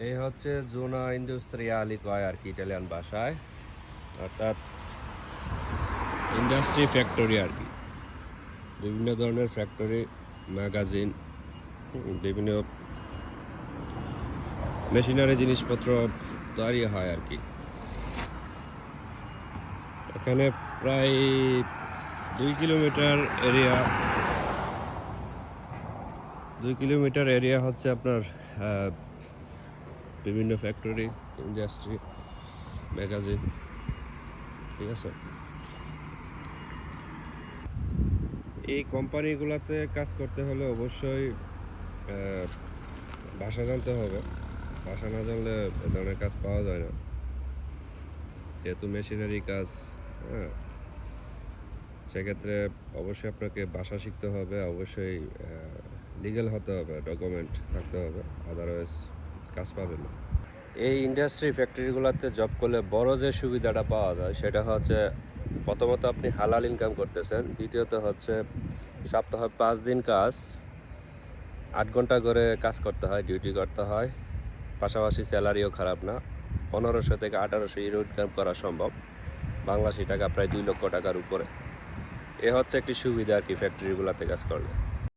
এই হচ্ছে জোনা ইন্ডাস্ট্রিয়ালি কয় আর কি ইটালিয়ান ভাষায়, অর্থাৎ ইন্ডাস্ট্রি ফ্যাক্টরি আর কি। বিভিন্ন ধরনের ফ্যাক্টরি, ম্যাগাজিন, বিভিন্ন মেশিনারি জিনিসপত্র তৈরি হয় আর কি। এখানে প্রায় 2 কিলোমিটার এরিয়া, 2 কিলোমিটার এরিয়া হচ্ছে আপনার বিভিন্ন ফ্যাক্টরি, ইন্ডাস্ট্রি, ম্যাগাজিন, ঠিক আছে। এই কোম্পানিগুলোতে কাজ করতে হলে অবশ্যই ভাষা জানতে হবে। ভাষা না জানলে এ ধরনের কাজ পাওয়া যায় না, যেহেতু মেশিনারি কাজ। হ্যাঁ, সেক্ষেত্রে অবশ্যই আপনাকে ভাষা শিখতে হবে, অবশ্যই লিগ্যাল হতে হবে, ডকুমেন্ট থাকতে হবে, আদারওয়াইজ কাজ পাবেন না। এই ইন্ডাস্ট্রি ফ্যাক্টরিগুলোতে জব করলে বড় যে সুবিধাটা পাওয়া যায় সেটা হচ্ছে, প্রথমত আপনি হালাল ইনকাম করতেছেন, দ্বিতীয়ত হচ্ছে সপ্তাহে 5 দিন কাজ, 8 ঘন্টা করে কাজ করতে হয়, ডিউটি করতে হয়, পাশাপাশি স্যালারিও খারাপ না। 1500 থেকে 1800 ইউরো ইনকাম করা সম্ভব, বাংলাদেশি টাকা প্রায় 2 লক্ষ টাকার উপরে। এ হচ্ছে একটি সুবিধা আর কি ফ্যাক্টরিগুলোতে কাজ করলে।